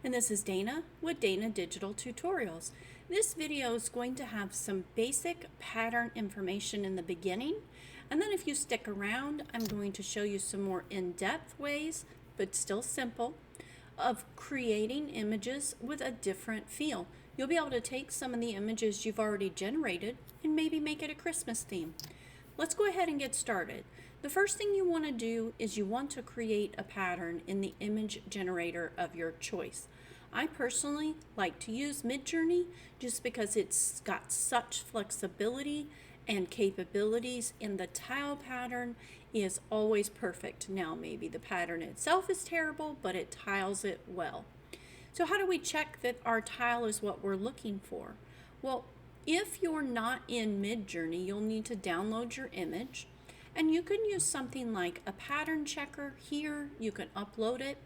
and this is Dana with Dana Digital Tutorials. This video is going to have some basic pattern information in the beginning, and then if you stick around, I'm going to show you some more in-depth ways, but still simple, of creating images with a different feel. You'll be able to take some of the images you've already generated and maybe make it a Christmas theme. Let's go ahead and get started. The first thing you want to do is you want to create a pattern in the image generator of your choice. I personally like to use Midjourney just because it's got such flexibility and capabilities, and the tile pattern is always perfect. Now maybe the pattern itself is terrible, but it tiles it well. So how do we check that our tile is what we're looking for? Well, if you're not in Midjourney, you'll need to download your image, and you can use something like a pattern checker here. You can upload it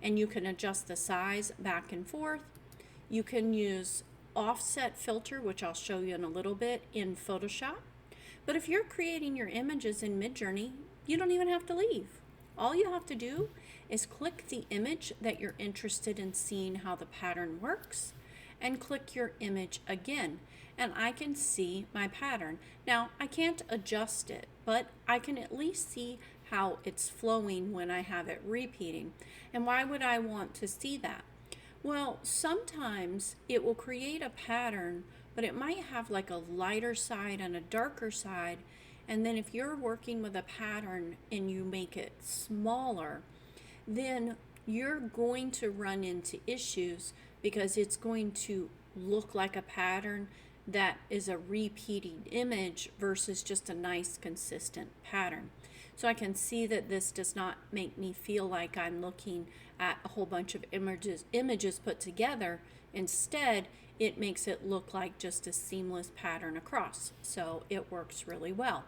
and you can adjust the size back and forth. You can use offset filter, which I'll show you in a little bit, in Photoshop. But if you're creating your images in Midjourney, you don't even have to leave. All you have to do is click the image that you're interested in seeing how the pattern works and click your image again, and I can see my pattern. Now, I can't adjust it, but I can at least see how it's flowing when I have it repeating. And why would I want to see that? Well, sometimes it will create a pattern, but it might have like a lighter side and a darker side. And then if you're working with a pattern and you make it smaller, then you're going to run into issues because it's going to look like a pattern that is a repeating image versus just a nice consistent pattern. So I can see that this does not make me feel like I'm looking at a whole bunch of images put together. Instead, it makes it look like just a seamless pattern across. So it works really well.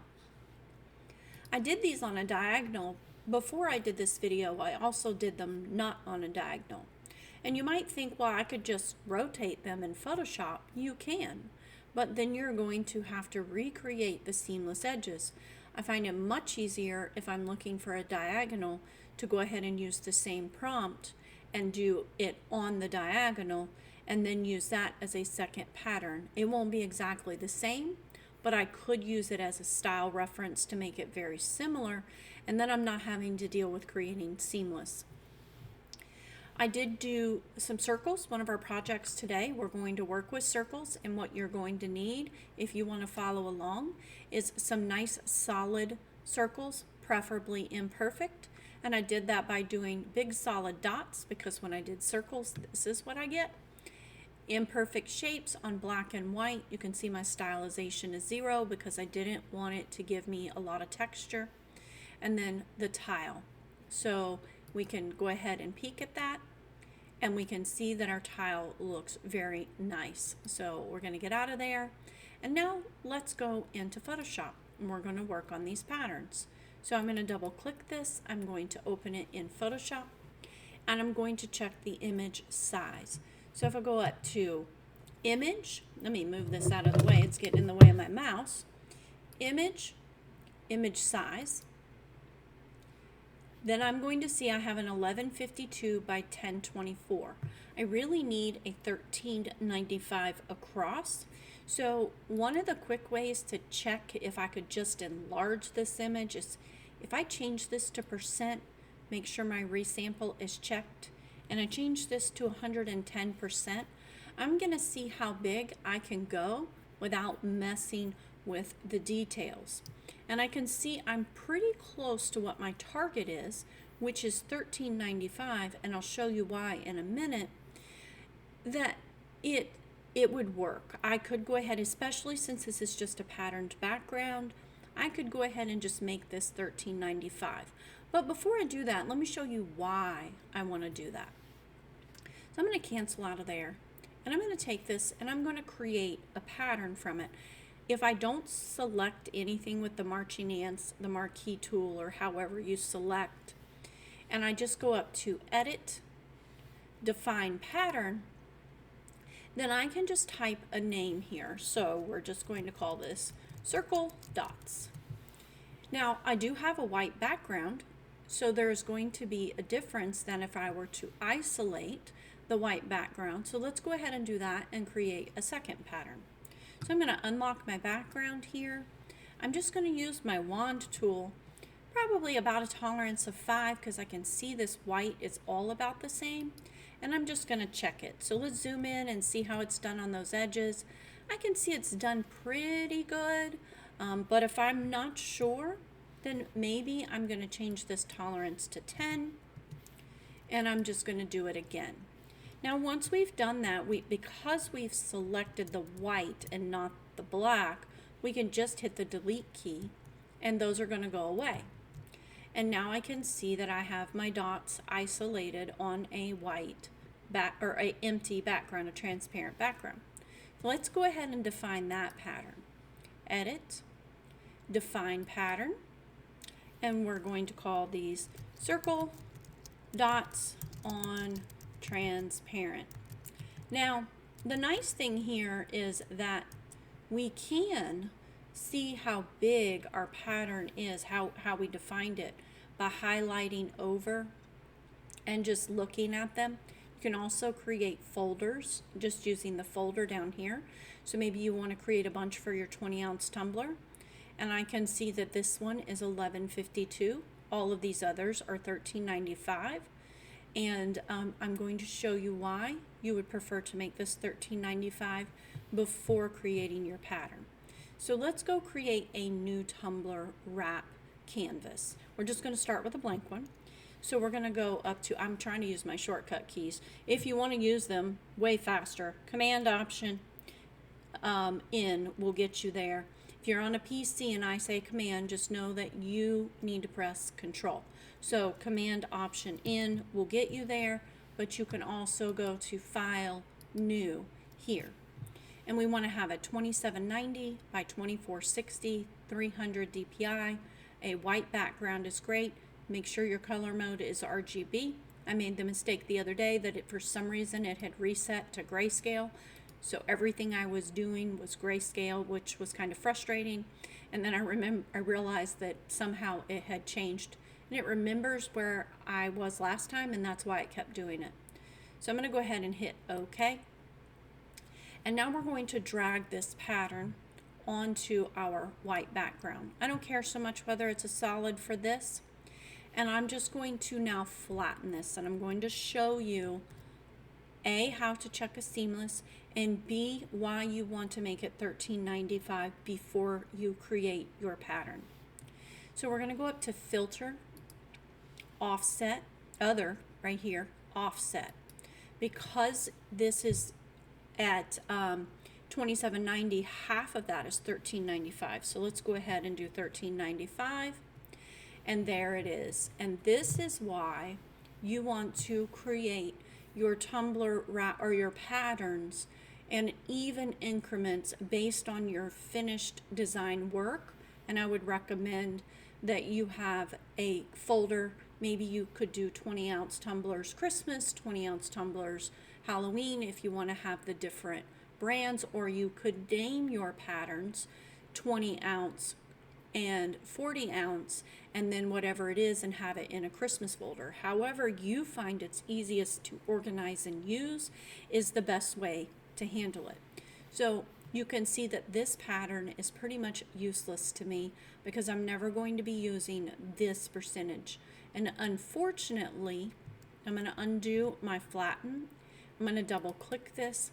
I did these on a diagonal. Before I did this video, I also did them not on a diagonal. And you might think, well, I could just rotate them in Photoshop. You can, but then you're going to have to recreate the seamless edges. I find it much easier if I'm looking for a diagonal to go ahead and use the same prompt and do it on the diagonal and then use that as a second pattern. It won't be exactly the same, but I could use it as a style reference to make it very similar, and then I'm not having to deal with creating seamless. I did do some circles. One of our projects today, we're going to work with circles, and what you're going to need if you want to follow along is some nice solid circles, preferably imperfect. And I did that by doing big solid dots because when I did circles, this is what I get. Imperfect shapes on black and white. You can see my stylization is 0 because I didn't want it to give me a lot of texture. And then the tile. So we can go ahead and peek at that, and we can see that our tile looks very nice. So we're going to get out of there, and now let's go into Photoshop, and we're going to work on these patterns. So I'm going to double click this. I'm going to open it in Photoshop, and I'm going to check the image size. So if I go up to image, let me move this out of the way, it's getting in the way of my mouse. Image size. Then I'm going to see I have an 1152 by 1024. I really need a 1395 across. So one of the quick ways to check if I could just enlarge this image is if I change this to %, make sure my resample is checked, and I change this to 110%, I'm going to see how big I can go without messing with the details. And I can see I'm pretty close to what my target is, which is 1395, and I'll show you why in a minute, that it would work. I could go ahead, especially since this is just a patterned background, I could go ahead and just make this 1395. But before I do that, let me show you why I want to do that. So I'm going to cancel out of there, and I'm going to take this and I'm going to create a pattern from it. If I don't select anything with the marching ants, the marquee tool, or however you select, and I just go up to edit, define pattern, then I can just type a name here. So we're just going to call this circle dots. Now I do have a white background, So there's going to be a difference than if I were to isolate the white background. So let's go ahead and do that and create a second pattern. So I'm going to unlock my background here. I'm just going to use my wand tool, probably about a tolerance of 5 because I can see this white is all about the same. And I'm just going to check it. So let's zoom in and see how it's done on those edges. I can see it's done pretty good, but if I'm not sure, then maybe I'm going to change this tolerance to 10, and I'm just going to do it again. Now once we've done that, because we've selected the white and not the black, we can just hit the delete key and those are going to go away. And now I can see that I have my dots isolated on a white or a empty background, a transparent background. So let's go ahead and define that pattern. Edit, define pattern, and we're going to call these circle dots on transparent. Now, the nice thing here is that we can see how big our pattern is, how we defined it by highlighting over and just looking at them. You can also create folders just using the folder down here. So maybe you want to create a bunch for your 20-ounce tumbler. And I can see that this one is $11.52. All of these others are $13.95. And I'm going to show you why you would prefer to make this $13.95 before creating your pattern. So let's go create a new tumbler wrap canvas. We're just going to start with a blank one. So we're going to go up to, I'm trying to use my shortcut keys. If you want to use them way faster, Command Option N will get you there. If you're on a PC and I say Command, just know that you need to press Control. So Command Option N will get you there, but you can also go to File, New here. And we want to have a 2790 by 2460, 300 DPI. A white background is great. Make sure your color mode is RGB. I made the mistake the other day that for some reason it had reset to grayscale. So everything I was doing was grayscale, which was kind of frustrating. And then I realized that somehow it had changed. And it remembers where I was last time, and that's why it kept doing it. So I'm going to go ahead and hit OK. And now we're going to drag this pattern onto our white background. I don't care so much whether it's a solid for this. And I'm just going to now flatten this, and I'm going to show you A, how to check a seamless, and B, why you want to make it $13.95 before you create your pattern. So we're going to go up to Filter, Offset, Other, right here, Offset. Because this is at 2790, half of that is $13.95. So let's go ahead and do $13.95. And there it is. And this is why you want to create your tumbler wrap or your patterns in even increments based on your finished design work. And I would recommend that you have a folder. Maybe you could do 20-ounce tumblers Christmas, 20-ounce tumblers Halloween if you want to have the different brands, or you could name your patterns 20-ounce and 40-ounce, and then whatever it is, and have it in a Christmas folder. However you find it's easiest to organize and use is the best way to handle it. So you can see that this pattern is pretty much useless to me because I'm never going to be using this percentage. And unfortunately, I'm going to undo my flatten. I'm going to double click this.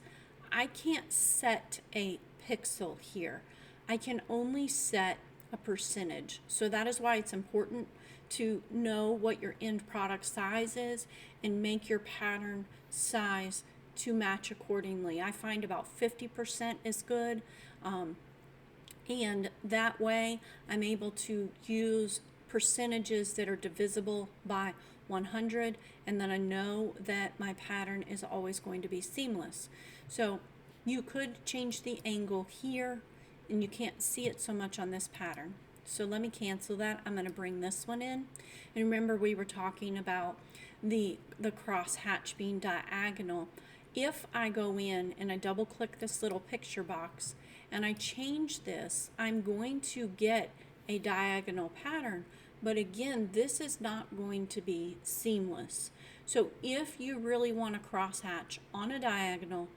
I can't set a pixel here. I can only set a percentage. So that is why it's important to know what your end product size is and make your pattern size to match accordingly. I find about 50% is good, and that way I'm able to use percentages that are divisible by 100, and then I know that my pattern is always going to be seamless. So you could change the angle here, and you can't see it so much on this pattern. So let me cancel that. I'm going to bring this one in. And remember, we were talking about the cross hatch being diagonal. If I go in and I double click this little picture box and I change this, I'm going to get a diagonal pattern. But again, this is not going to be seamless. So if you really want to crosshatch on a diagonal,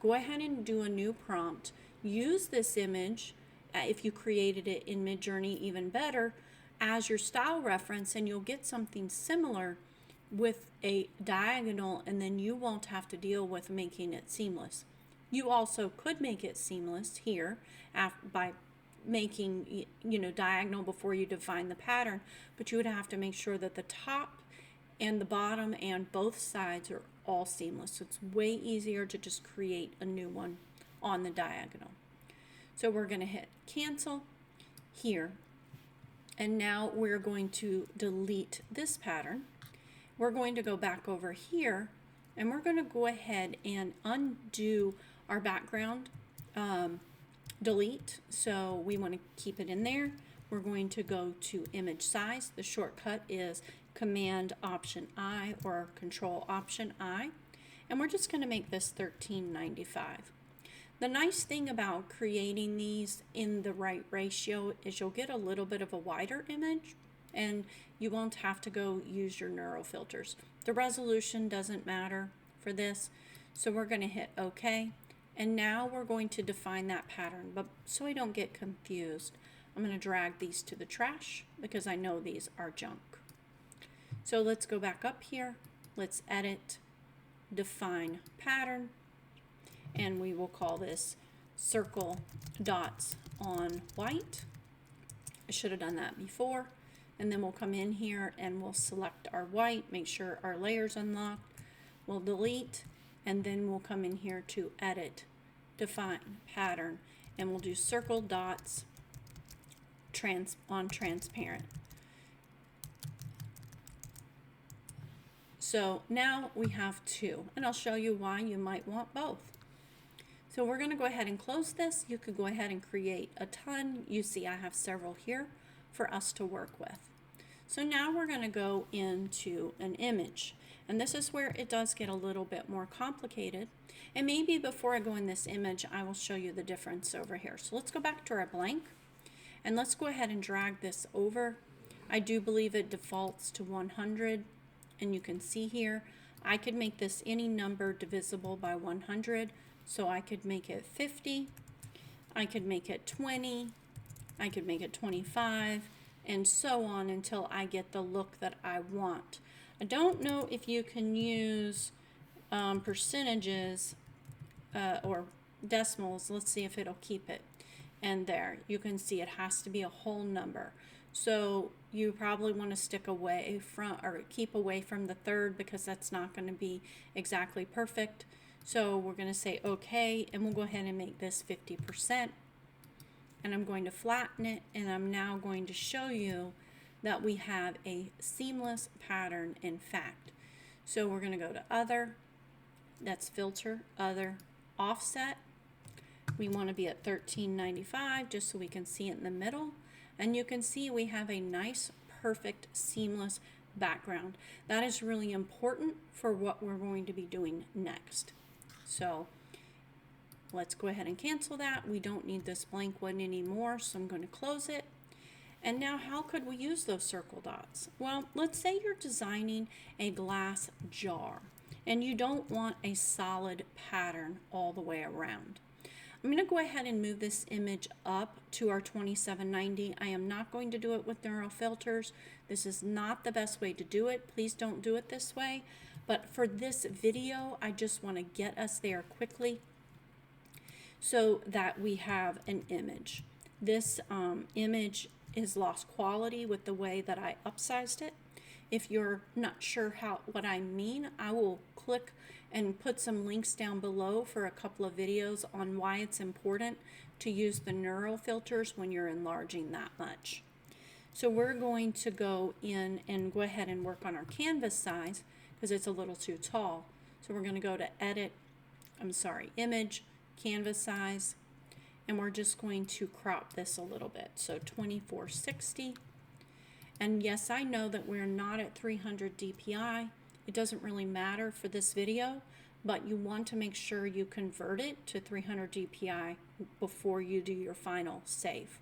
go ahead and do a new prompt. Use this image, if you created it in Midjourney, even better, as your style reference, and you'll get something similar with a diagonal, and then you won't have to deal with making it seamless. You also could make it seamless here by making, diagonal before you define the pattern, but you would have to make sure that the top and the bottom and both sides are all seamless. So it's way easier to just create a new one on the diagonal. So we're going to hit cancel here, and now we're going to delete this pattern. We're going to go back over here, and we're going to go ahead and undo our background delete. So we want to keep it in there. We're going to go to image size. The shortcut is Command Option I or Control Option I, and we're just going to make this 1395. The nice thing about creating these in the right ratio is you'll get a little bit of a wider image, and you won't have to go use your neural filters. The resolution doesn't matter for this, so we're going to hit OK, and now we're going to define that pattern. But so I don't get confused, I'm going to drag these to the trash because I know these are junk. So let's go back up here, let's edit, define pattern, and we will call this circle dots on white. I should have done that before. And then we'll come in here and we'll select our white, make sure our layer's unlocked. We'll delete, and then we'll come in here to edit, define pattern, and we'll do circle dots on transparent. So now we have two, and I'll show you why you might want both. So we're going to go ahead and close this. You could go ahead and create a ton. You see I have several here for us to work with. So now we're going to go into an image, and this is where it does get a little bit more complicated. And maybe before I go in this image, I will show you the difference over here. So let's go back to our blank, and let's go ahead and drag this over. I do believe it defaults to 100, and you can see here I could make this any number divisible by 100. So I could make it 50, I could make it 20, I could make it 25, and so on until I get the look that I want. I don't know if you can use percentages or decimals. Let's see if it'll keep it. And there, you can see it has to be a whole number. So you probably want to stick away from, or keep away from the third, because that's not going to be exactly perfect. So we're going to say OK, and we'll go ahead and make this 50%. And I'm going to flatten it, and I'm now going to show you that we have a seamless pattern, in fact. So we're going to go to Other, that's Filter, Other, Offset. We want to be at 1395 just so we can see it in the middle. And you can see we have a nice, perfect, seamless background. That is really important for what we're going to be doing next. So let's go ahead and cancel that. We don't need this blank one anymore, so I'm going to close it. And now how could we use those circle dots? Well, let's say you're designing a glass jar and you don't want a solid pattern all the way around. I'm going to go ahead and move this image up to our 2790. I am not going to do it with neural filters. This is not the best way to do it. Please don't do it this way. But for this video, I just want to get us there quickly so that we have an image. This image is lost quality with the way that I upsized it. If you're not sure what I mean, I will click and put some links down below for a couple of videos on why it's important to use the neural filters when you're enlarging that much. So we're going to go in and go ahead and work on our canvas size because it's a little too tall. So we're going to go to Image, Canvas Size, and we're just going to crop this a little bit. So 2460. And yes, I know that we're not at 300 dpi. It doesn't really matter for this video, but you want to make sure you convert it to 300 dpi before you do your final save.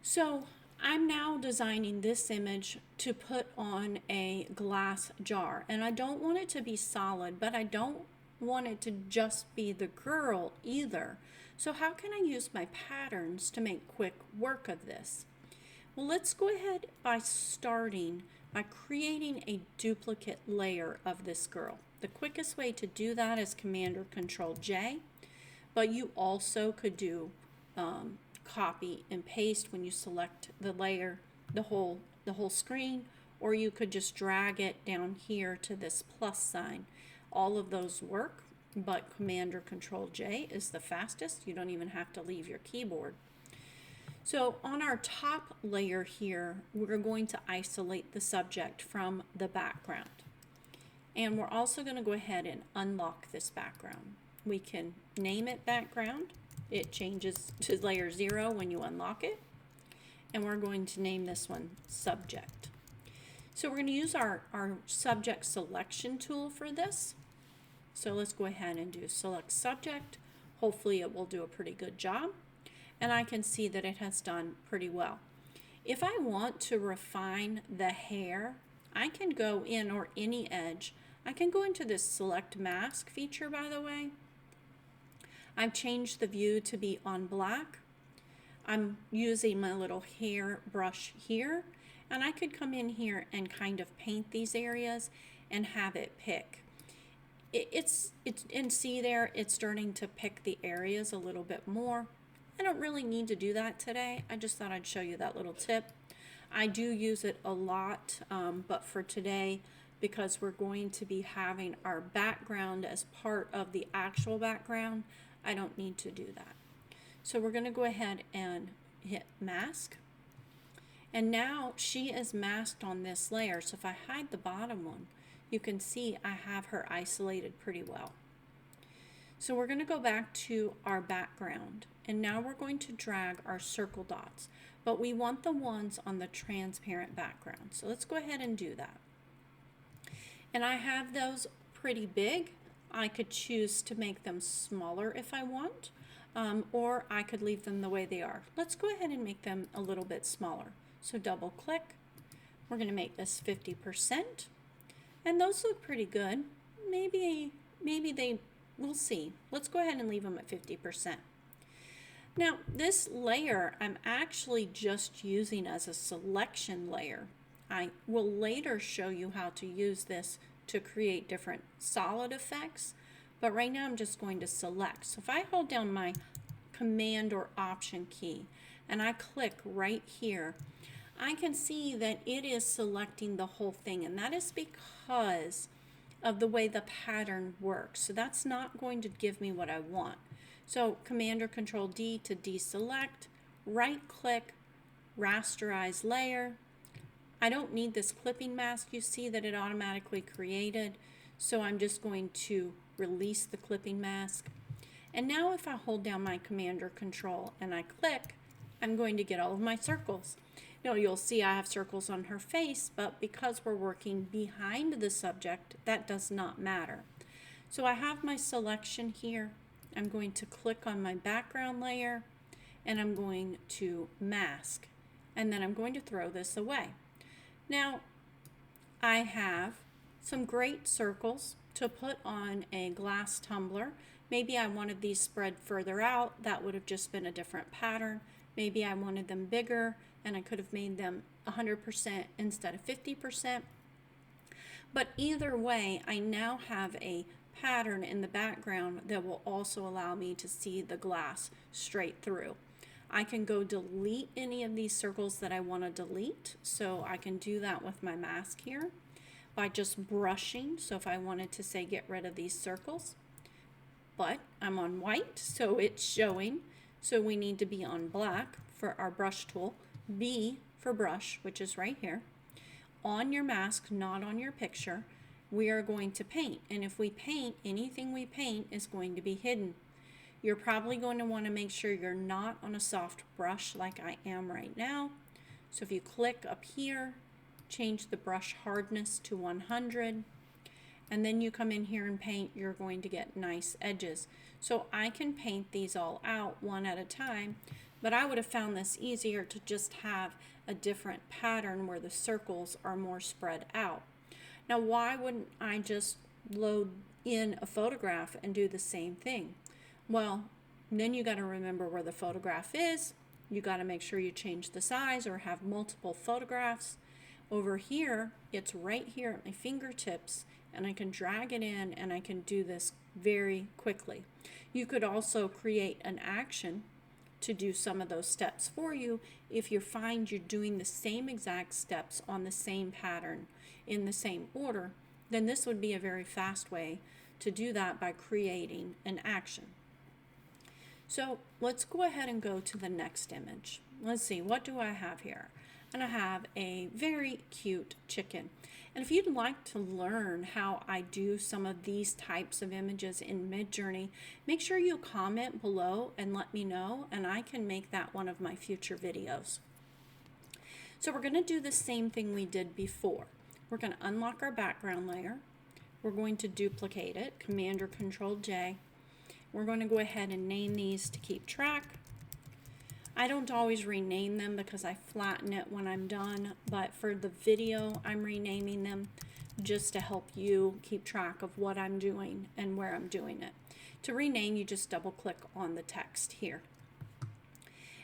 So I'm now designing this image to put on a glass jar, and I don't want it to be solid, but I don't want it to just be the girl either. So how can I use my patterns to make quick work of this? Well, let's go ahead by starting by creating a duplicate layer of this girl. The quickest way to do that is Command or Control J, but you also could do copy and paste when you select the layer, the whole screen, or you could just drag it down here to this plus sign. All of those work, but Command or Control J is the fastest. You don't even have to leave your keyboard. So on our top layer here, we're going to isolate the subject from the background. And we're also going to go ahead and unlock this background. We can name it background. It changes to layer 0 when you unlock it. And we're going to name this one subject. So we're going to use our subject selection tool for this. So let's go ahead and do select subject. Hopefully it will do a pretty good job. And I can see that it has done pretty well. If I want to refine the hair, I can go in, or any edge, I can go into this select mask feature, by the way. I've changed the view to be on black. I'm using my little hair brush here, and I could come in here and kind of paint these areas and have it pick. And see there, it's starting to pick the areas a little bit more. I don't really need to do that today. I just thought I'd show you that little tip. I do use it a lot, but for today, because we're going to be having our background as part of the actual background, I don't need to do that. So we're going to go ahead and hit mask. And now she is masked on this layer. So if I hide the bottom one, you can see I have her isolated pretty well. So we're going to go back to our background. And now we're going to drag our circle dots. But we want the ones on the transparent background. So let's go ahead and do that. And I have those pretty big. I could choose to make them smaller if I want, or I could leave them the way they are. Let's go ahead and make them a little bit smaller. So double click. We're going to make this 50%. And those look pretty good. Maybe we'll see. Let's go ahead and leave them at 50%. Now, this layer I'm actually just using as a selection layer. I will later show you how to use this to create different solid effects, but right now I'm just going to select. So if I hold down my Command or Option key and I click right here, I can see that it is selecting the whole thing, and that is because of the way the pattern works. So that's not going to give me what I want. So Command or Control D to deselect, right click, rasterize layer. I don't need this clipping mask. You see that it automatically created. So I'm just going to release the clipping mask. And now if I hold down my Command or Control and I click, I'm going to get all of my circles. Now you'll see I have circles on her face, but because we're working behind the subject, that does not matter. So I have my selection here. I'm going to click on my background layer and I'm going to mask, and then I'm going to throw this away. Now I have some great circles to put on a glass tumbler. Maybe I wanted these spread further out. That would have just been a different pattern. Maybe I wanted them bigger and I could have made them 100% instead of 50%. But either way, I now have a pattern in the background that will also allow me to see the glass straight through. I can go delete any of these circles that I want to delete, so I can do that with my mask here by just brushing. So if I wanted to say get rid of these circles, but I'm on white, so it's showing, so we need to be on black for our brush tool, B for brush, which is right here. On your mask, not on your picture, we are going to paint, and if we paint, anything we paint is going to be hidden. You're probably going to want to make sure you're not on a soft brush like I am right now. So if you click up here, change the brush hardness to 100, and then you come in here and paint, you're going to get nice edges. So I can paint these all out one at a time, but I would have found this easier to just have a different pattern where the circles are more spread out. Now, why wouldn't I just load in a photograph and do the same thing? Well, then you got to remember where the photograph is. You got to make sure you change the size or have multiple photographs. Over here, it's right here at my fingertips, and I can drag it in and I can do this very quickly. You could also create an action to do some of those steps for you if you find you're doing the same exact steps on the same pattern in the same order. Then this would be a very fast way to do that by creating an action. So let's go ahead and go to the next image. Let's see, what do I have here? And I have a very cute chicken. And if you'd like to learn how I do some of these types of images in Midjourney, make sure you comment below and let me know, and I can make that one of my future videos. So we're going to do the same thing we did before. We're going to unlock our background layer. We're going to duplicate it, Command or Control J. We're going to go ahead and name these to keep track. I don't always rename them because I flatten it when I'm done, but for the video, I'm renaming them just to help you keep track of what I'm doing and where I'm doing it. To rename, you just double click on the text here.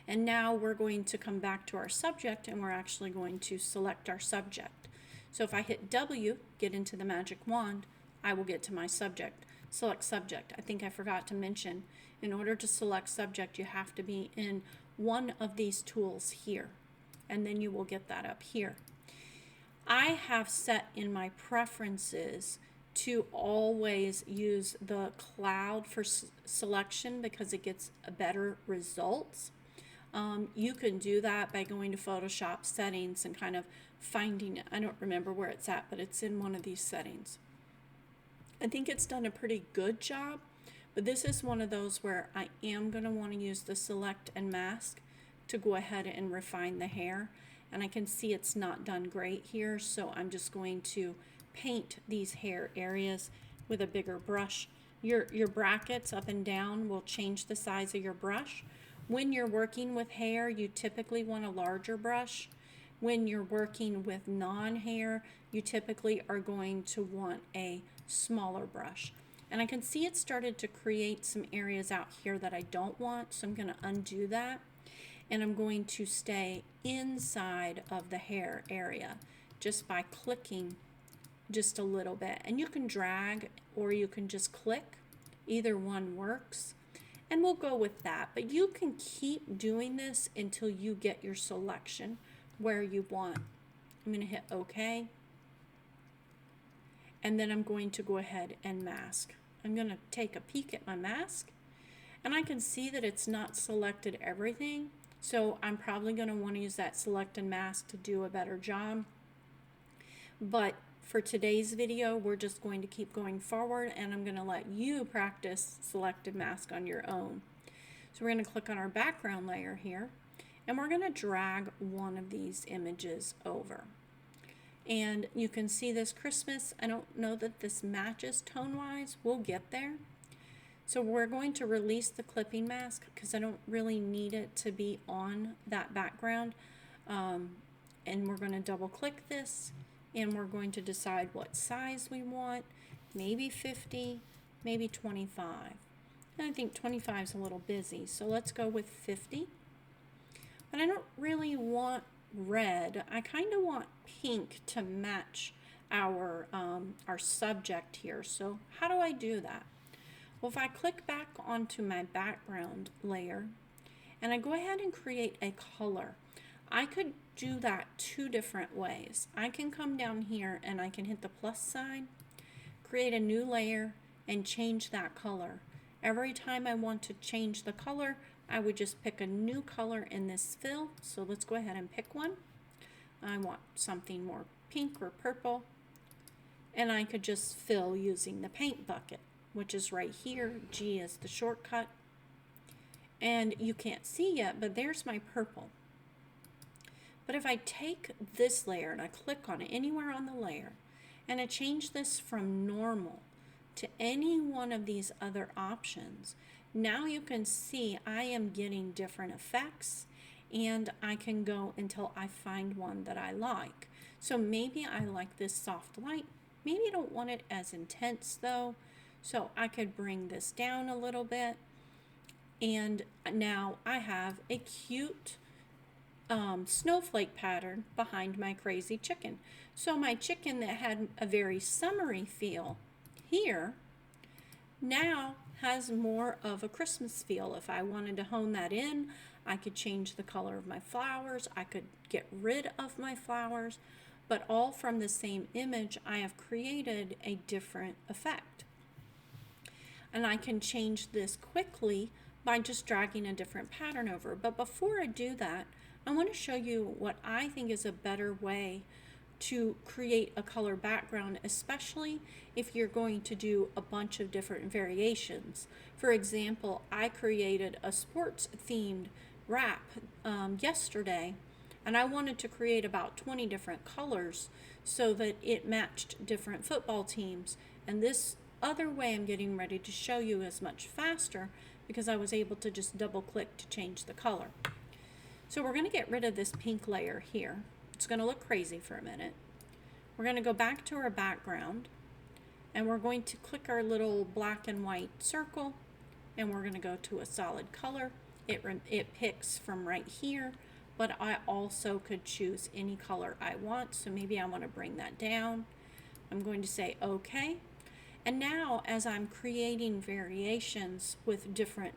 And now we're going to come back to our subject, and we're actually going to select our subject. So if I hit W, get into the magic wand, I will get to my subject. Select subject. I think I forgot to mention, in order to select subject, you have to be in one of these tools here, and then you will get that up here. I have set in my preferences to always use the cloud for selection because it gets better results. You can do that by going to Photoshop settings and kind of finding it. I don't remember where it's at, but it's in one of these settings. I think it's done a pretty good job, but this is one of those where I am going to want to use the select and mask to go ahead and refine the hair. And I can see it's not done great here, so I'm just going to paint these hair areas with a bigger brush. Your brackets up and down will change the size of your brush. When you're working with hair, you typically want a larger brush. When you're working with non-hair, you typically are going to want a smaller brush. And I can see it started to create some areas out here that I don't want, so I'm going to undo that. And I'm going to stay inside of the hair area just by clicking just a little bit. And you can drag or you can just click. Either one works. And we'll go with that. But you can keep doing this until you get your selection where you want. I'm going to hit OK. And then I'm going to go ahead and mask. I'm going to take a peek at my mask. And I can see that it's not selected everything. So I'm probably going to want to use that select and mask to do a better job. But for today's video, we're just going to keep going forward, and I'm going to let you practice select and mask on your own. So we're going to click on our background layer here, and we're going to drag one of these images over. And you can see this Christmas. I don't know that this matches tone-wise. We'll get there. So we're going to release the clipping mask because I don't really need it to be on that background. And we're going to double click this, and we're going to decide what size we want. Maybe 50, maybe 25. And I think 25 is a little busy, so let's go with 50. But I don't really want red. I kind of want pink to match our subject here. So how do I do that? Well, if I click back onto my background layer and I go ahead and create a color, I could do that two different ways. I can come down here and I can hit the plus sign, create a new layer, and change that color. Every time I want to change the color, I would just pick a new color in this fill. So let's go ahead and pick one. I want something more pink or purple, and I could just fill using the paint bucket, which is right here. G is the shortcut. And you can't see yet, but there's my purple. But if I take this layer and I click on it anywhere on the layer, and I change this from normal to any one of these other options, Now you can see I am getting different effects, and I can go until I find one that I like. So maybe I like this soft light. Maybe I don't want it as intense though. So I could bring this down a little bit. And now I have a cute snowflake pattern behind my crazy chicken. So my chicken that had a very summery feel here now has more of a Christmas feel. If I wanted to hone that in, I could change the color of my flowers. I could get rid of my flowers, but all from the same image, I have created a different effect. And I can change this quickly by just dragging a different pattern over. But before I do that, I want to show you what I think is a better way to create a color background, especially if you're going to do a bunch of different variations. For example, I created a sports themed wrap yesterday, and I wanted to create about 20 different colors so that it matched different football teams. And this other way I'm getting ready to show you is much faster because I was able to just double click to change the color. So we're going to get rid of this pink layer here. It's going to look crazy for a minute. We're going to go back to our background, and we're going to click our little black and white circle, and we're going to go to a solid color. It picks from right here, but I also could choose any color I want. So maybe I want to bring that down. I'm going to say OK. And now as I'm creating variations with different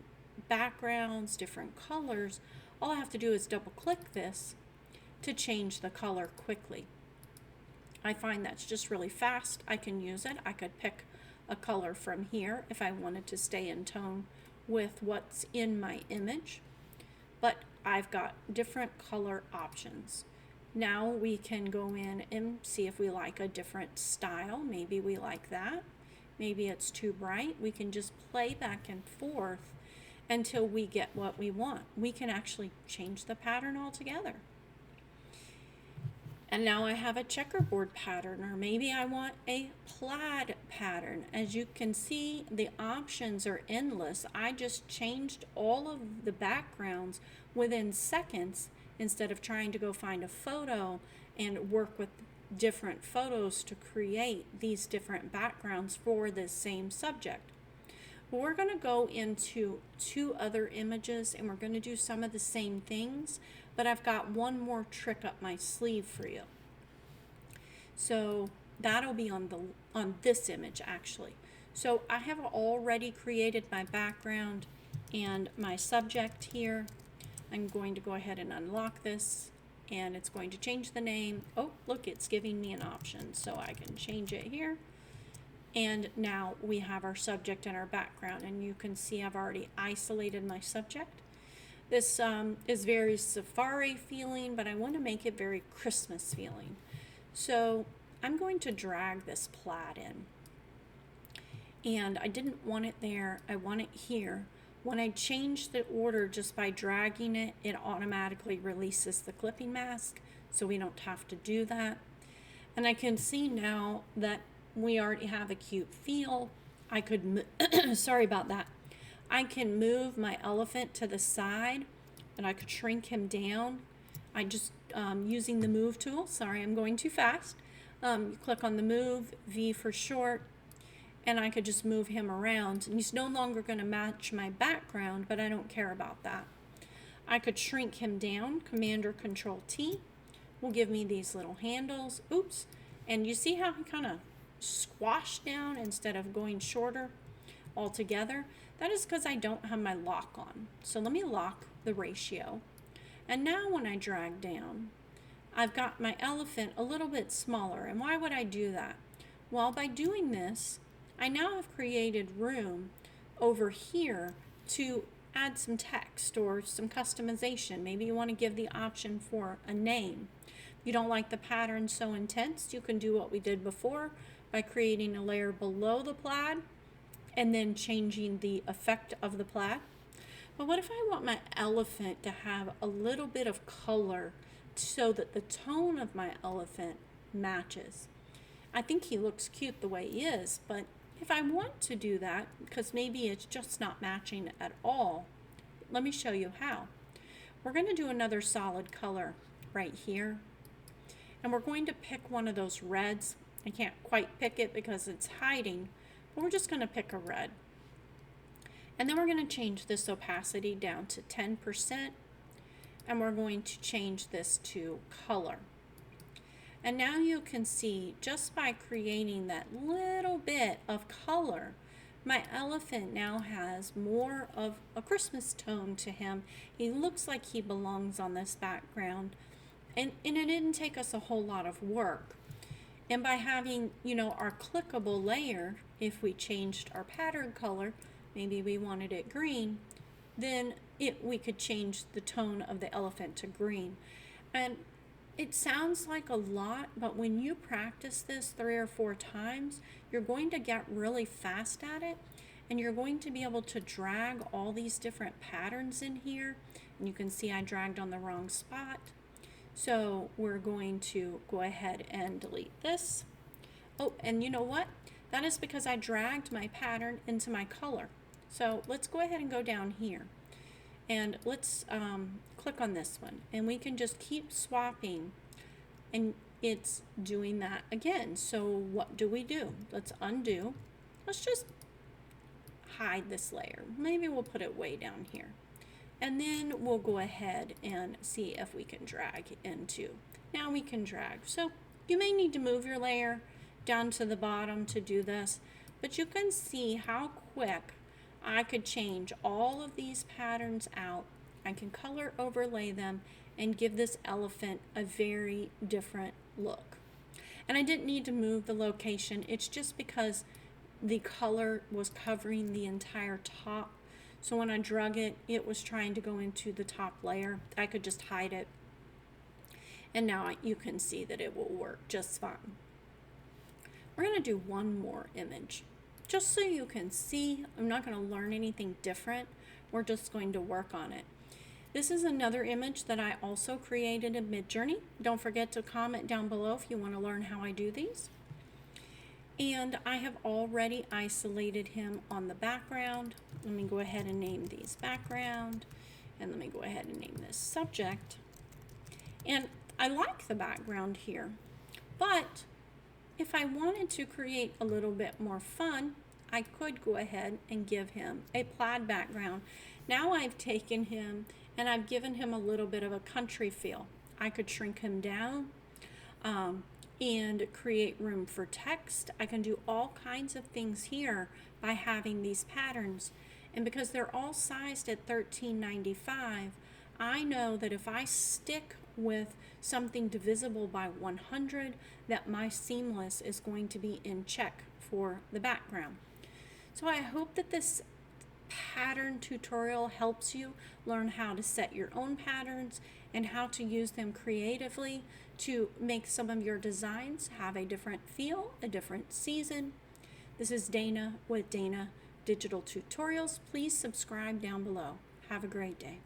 backgrounds, different colors, all I have to do is double click this to change the color quickly. I find that's just really fast. I can use it. I could pick a color from here if I wanted to stay in tone with what's in my image, but I've got different color options. Now we can go in and see if we like a different style. Maybe we like that. Maybe it's too bright. We can just play back and forth until we get what we want. We can actually change the pattern altogether. And now I have a checkerboard pattern, or maybe I want a plaid pattern. As you can see, the options are endless. I just changed all of the backgrounds within seconds instead of trying to go find a photo and work with different photos to create these different backgrounds for this same subject. We're going to go into 2 other images, and we're going to do some of the same things, but I've got one more trick up my sleeve for you. So that'll be on this image actually. So I have already created my background and my subject here. I'm going to go ahead and unlock this, and it's going to change the name. Oh, look, it's giving me an option, so I can change it here. And now we have our subject and our background, and you can see I've already isolated my subject. This is very safari feeling, but I want to make it very Christmas feeling. So I'm going to drag this plaid in. And I didn't want it there, I want it here. When I change the order just by dragging it, it automatically releases the clipping mask, so we don't have to do that. And I can see now that we already have a cute feel. I could, sorry about that. I can move my elephant to the side, and I could shrink him down. I just, using the move tool, sorry, I'm going too fast. You click on the move, V for short, and I could just move him around. And he's no longer going to match my background, but I don't care about that. I could shrink him down, Command or Control T will give me these little handles. Oops, and you see how he kind of squashed down instead of going shorter altogether? That is because I don't have my lock on. So let me lock the ratio. And now when I drag down, I've got my elephant a little bit smaller. And why would I do that? Well, by doing this, I now have created room over here to add some text or some customization. Maybe you want to give the option for a name. If you don't like the pattern so intense, you can do what we did before by creating a layer below the plaid and then changing the effect of the plaid. But what if I want my elephant to have a little bit of color so that the tone of my elephant matches? I think he looks cute the way he is, but If I want to do that, because maybe it's just not matching at all, let me show you how. We're going to do another solid color right here, and we're going to pick one of those reds. I can't quite pick it because it's hiding, but we're just going to pick a red. And then we're going to change this opacity down to 10%, and we're going to change this to color. And now you can see, just by creating that little bit of color, my elephant now has more of a Christmas tone to him. He looks like he belongs on this background. And it didn't take us a whole lot of work. And by having, our clickable layer, if we changed our pattern color, maybe we wanted it green, then we could change the tone of the elephant to green. And it sounds like a lot, but when you practice this 3 or 4 times, you're going to get really fast at it, and you're going to be able to drag all these different patterns in here. And you can see I dragged on the wrong spot. So we're going to go ahead and delete this. Oh, and you know what? That is because I dragged my pattern into my color. So let's go ahead and go down here. And let's click on this one, and we can just keep swapping, and it's doing that again. So what do? Let's undo. Let's just hide this layer. Maybe we'll put it way down here. And then we'll go ahead and see if we can drag into. Now we can drag. So you may need to move your layer down to the bottom to do this, but you can see how quick I could change all of these patterns out. I can color overlay them and give this elephant a very different look. And I didn't need to move the location. It's just because the color was covering the entire top. So when I drug it, it was trying to go into the top layer. I could just hide it. And now you can see that it will work just fine. We're going to do one more image. Just so you can see, I'm not going to learn anything different. We're just going to work on it. This is another image that I also created in Midjourney. Don't forget to comment down below if you want to learn how I do these. And I have already isolated him on the background. Let me go ahead and name these background. And let me go ahead and name this subject. And I like the background here, but if I wanted to create a little bit more fun, I could go ahead and give him a plaid background. Now I've taken him and I've given him a little bit of a country feel. I could shrink him down and create room for text. I can do all kinds of things here by having these patterns. And because they're all sized at $13.95, I know that if I stick with something divisible by 100, that my seamless is going to be in check for the background. So I hope that this pattern tutorial helps you learn how to set your own patterns and how to use them creatively to make some of your designs have a different feel, a different season. This is Dana with Dana Digital Tutorials. Please subscribe down below. Have a great day.